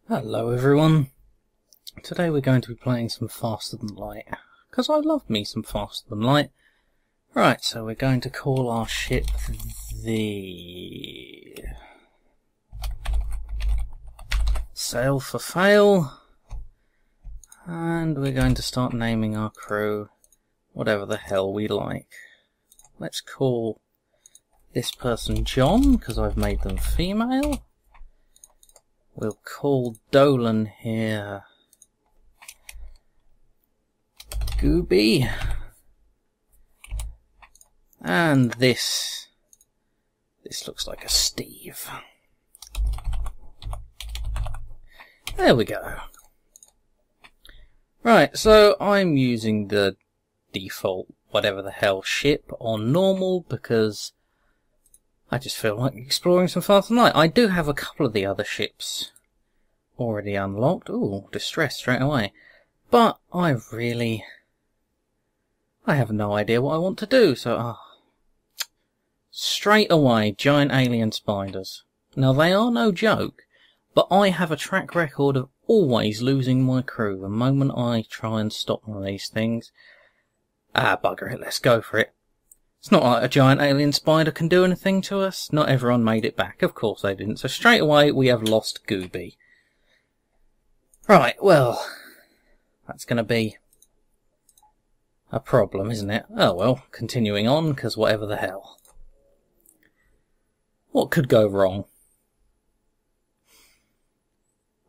Hello everyone. Today we're going to be playing some Faster Than Light, because I love me some Faster Than Light. Right, so we're going to call our ship the Sail for Fail, and we're going to start naming our crew whatever the hell we like. Let's call this person John, because I've made them female. We'll call Dolan here Gooby. And this looks like a Steve. There we go. Right, so I'm using the default whatever the hell ship on normal because I just feel like exploring some Faster Than Light. I do have a couple of the other ships already unlocked. Ooh, distress straight away. But I have no idea what I want to do, so straight away, giant alien spiders. Now they are no joke, but I have a track record of always losing my crew the moment I try and stop one of these things. Bugger it, let's go for it. It's not like a giant alien spider can do anything to us. Not everyone made it back. Of course they didn't. So straight away we have lost Gooby. Right, well, that's going to be a problem, isn't it? Oh well, continuing on, because whatever the hell. What could go wrong?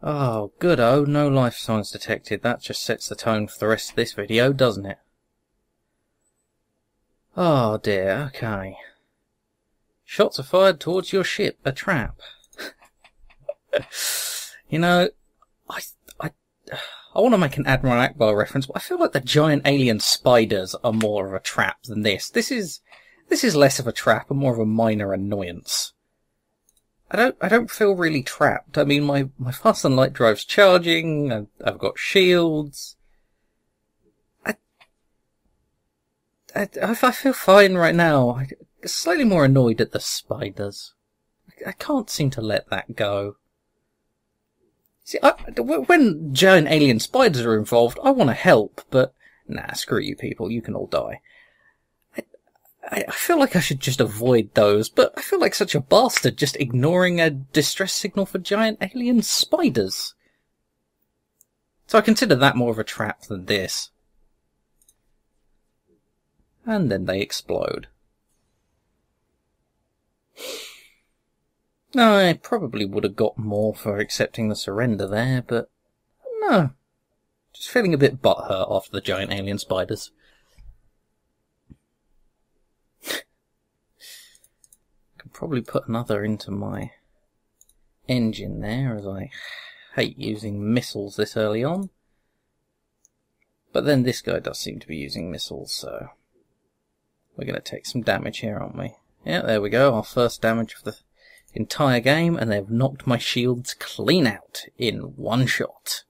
Oh, good-o, no life signs detected. That just sets the tone for the rest of this video, doesn't it? Oh dear, okay. Shots are fired towards your ship, a trap. You know, I want to make an Admiral Akbar reference, but I feel like the giant alien spiders are more of a trap than this. This is less of a trap and more of a minor annoyance. I don't feel really trapped. I mean, my Faster Than Light drive's charging, I've got shields. I feel fine right now. I'm slightly more annoyed at the spiders. I can't seem to let that go. See, when giant alien spiders are involved, I want to help, but nah, screw you people, you can all die. I feel like I should just avoid those, but I feel like such a bastard just ignoring a distress signal for giant alien spiders. So I consider that more of a trap than this. And then they explode. I probably would have got more for accepting the surrender there, but no. Just feeling a bit butthurt after the giant alien spiders. Could probably put another into my engine there, as I hate using missiles this early on. But then this guy does seem to be using missiles, so we're going to take some damage here, aren't we? Yeah, there we go, our first damage of the entire game, and they've knocked my shields clean out in one shot.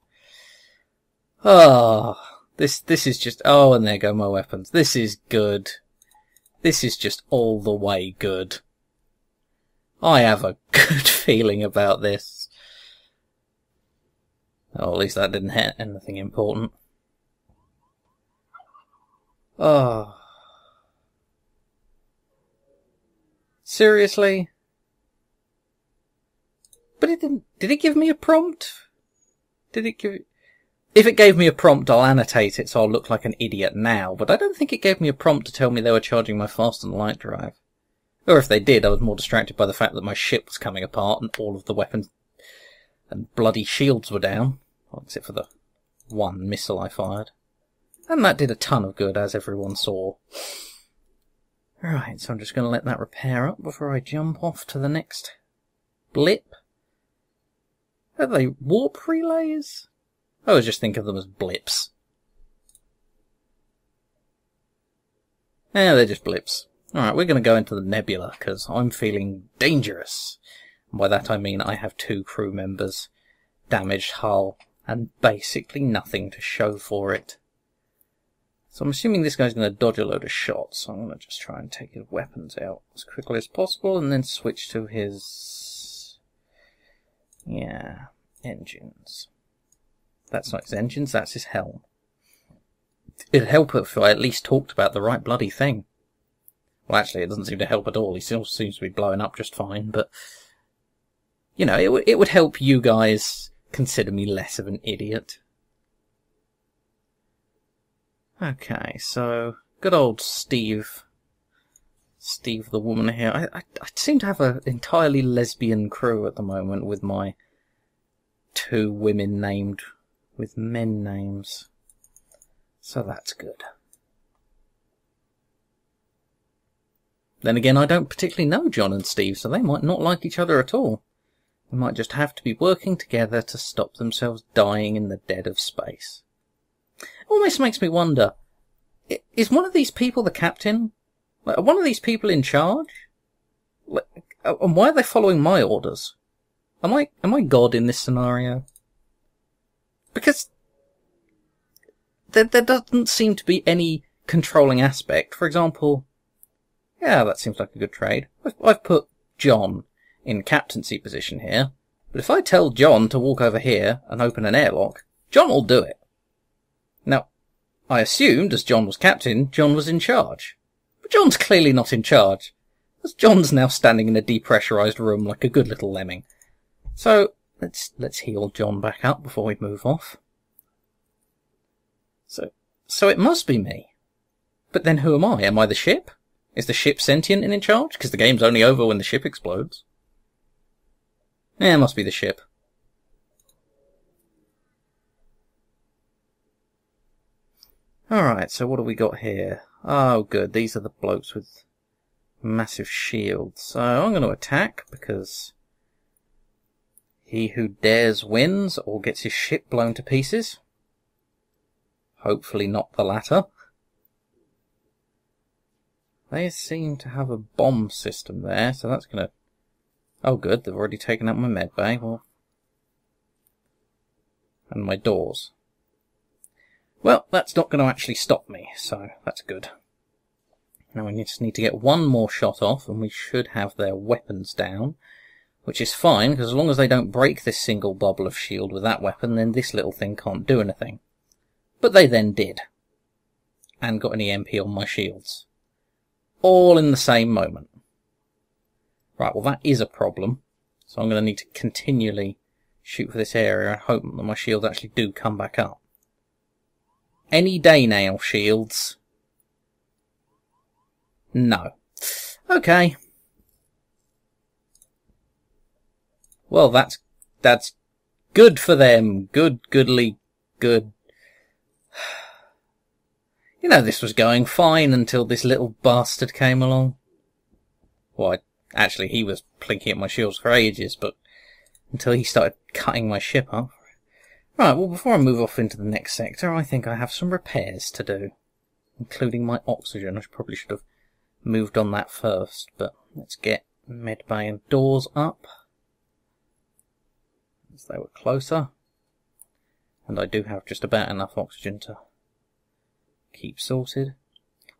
This is just... Oh, and there go my weapons. This is good. This is just all the way good. I have a good feeling about this. Oh, at least that didn't hit anything important. Oh... Seriously? But it didn't... Did it give me a prompt? Did it give... If it gave me a prompt, I'll annotate it so I'll look like an idiot now, but I don't think it gave me a prompt to tell me they were charging my Faster Than Light drive. Or if they did, I was more distracted by the fact that my ship was coming apart and all of the weapons and bloody shields were down. Well, except for the one missile I fired. And that did a ton of good, as everyone saw. Right, so I'm just going to let that repair up before I jump off to the next blip. Are they warp relays? I always just think of them as blips. Yeah, they're just blips. Alright, we're going to go into the nebula, because I'm feeling dangerous. And by that I mean I have 2 crew members, damaged hull, and basically nothing to show for it. So I'm assuming this guy's going to dodge a load of shots, so I'm going to just try and take his weapons out as quickly as possible, and then switch to his... Yeah. engines. That's not his engines, that's his helm. It'd help if I at least talked about the right bloody thing. Well, actually, it doesn't seem to help at all. He still seems to be blowing up just fine, but... You know, it would help you guys consider me less of an idiot. Okay, so... Good old Steve. Steve the woman here. I seem to have an entirely lesbian crew at the moment with my 2 women named with men names. So that's good. Then again, I don't particularly know John and Steve, so they might not like each other at all. They might just have to be working together to stop themselves dying in the dead of space. Almost makes me wonder, is one of these people the captain? Like, are one of these people in charge? Like, and why are they following my orders? Am I God in this scenario? Because there doesn't seem to be any controlling aspect. For example, yeah, that seems like a good trade. I've put John in captaincy position here, but if I tell John to walk over here and open an airlock, John will do it. Now, I assumed, as John was captain, John was in charge. But John's clearly not in charge, as John's now standing in a depressurized room like a good little lemming. So, let's heal John back up before we move off. So it must be me. But then who am I? Am I the ship? Is the ship sentient and in charge? Because the game's only over when the ship explodes. Yeah, it must be the ship. Alright, so what have we got here? Oh, good. These are the blokes with massive shields. So I'm going to attack, because he who dares wins or gets his ship blown to pieces. Hopefully not the latter. They seem to have a bomb system there, so that's going to... Oh, good. They've already taken out my medbay. Well, and my doors. Well, that's not going to actually stop me, so that's good. Now we just need to get one more shot off, and we should have their weapons down, which is fine, because as long as they don't break this single bubble of shield with that weapon, then this little thing can't do anything. But they then did, and got an EMP on my shields. All in the same moment. Right, well that is a problem, so I'm going to need to continually shoot for this area and hope that my shields actually do come back up. Any day now, shields. No. Okay. Well, that's good for them. Goodly good. You know, this was going fine until this little bastard came along. Well, actually, he was plinking at my shields for ages, but until he started cutting my ship up. Right, well, before I move off into the next sector, I think I have some repairs to do, including my oxygen. I probably should have moved on that first, but let's get medbay and doors up, as they were closer. And I do have just about enough oxygen to keep sorted.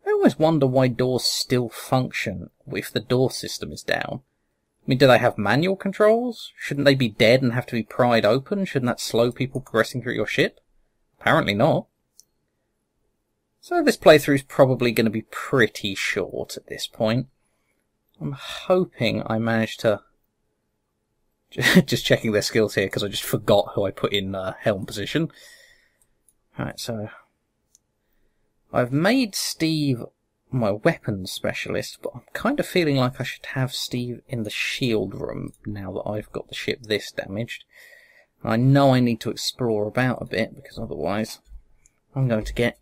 I always wonder why doors still function if the door system is down. I mean, do they have manual controls? Shouldn't they be dead and have to be pried open? Shouldn't that slow people progressing through your ship? Apparently not. So this playthrough's probably going to be pretty short at this point. I'm hoping I managed to... Just checking their skills here, because I just forgot who I put in helm position. Alright, so... I've made Steve my weapons specialist, but I'm kind of feeling like I should have Steve in the shield room now that I've got the ship this damaged. I know I need to explore about a bit, because otherwise I'm going to get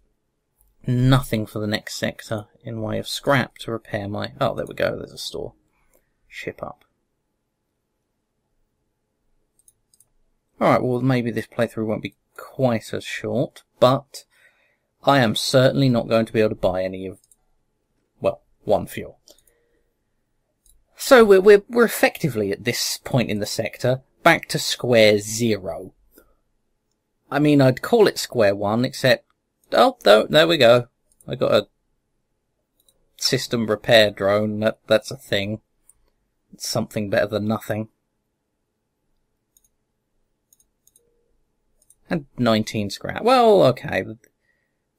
nothing for the next sector in way of scrap to repair my... Oh, there we go, there's a store. Ship up. Alright, well maybe this playthrough won't be quite as short, but I am certainly not going to be able to buy any of, well, one fuel. So we're effectively at this point in the sector back to square zero. I mean, I'd call it square one, except, oh, no, there we go. I got a system repair drone. That's a thing. It's something better than nothing. And 19 scrap. Well, okay. The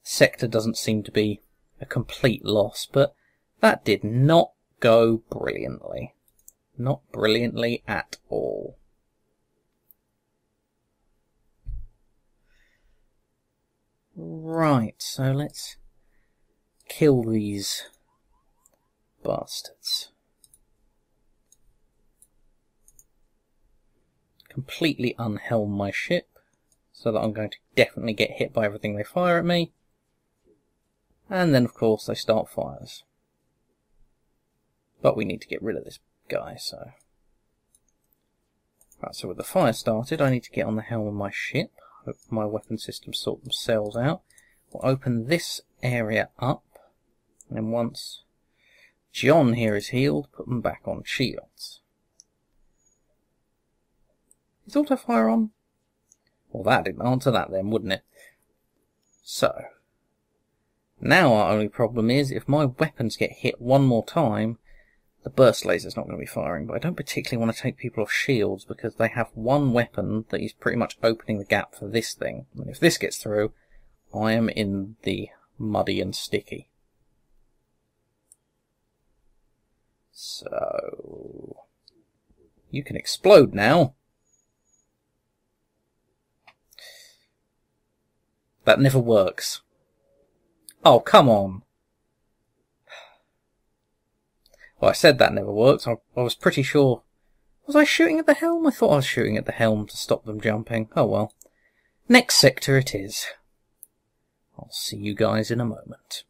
sector doesn't seem to be a complete loss, but that did not go brilliantly. Not brilliantly at all. Right, so let's kill these bastards. Completely unhelm my ship, so that I'm going to definitely get hit by everything they fire at me. And then, of course, they start fires. But we need to get rid of this guy, so... Right, so with the fire started, I need to get on the helm of my ship. Hope my weapon systems sort themselves out. We'll open this area up. And once John here is healed, put them back on shields. Is auto-fire on? Well, that didn't answer that then, wouldn't it? So, now our only problem is, if my weapons get hit one more time, the burst laser's not going to be firing, but I don't particularly want to take people off shields, because they have one weapon that is pretty much opening the gap for this thing. And if this gets through, I am in the muddy and sticky. So, you can explode now. That never works. Oh, come on. Well, I said that never works. I was pretty sure. Was I shooting at the helm? I thought I was shooting at the helm to stop them jumping. Oh well. Next sector it is. I'll see you guys in a moment.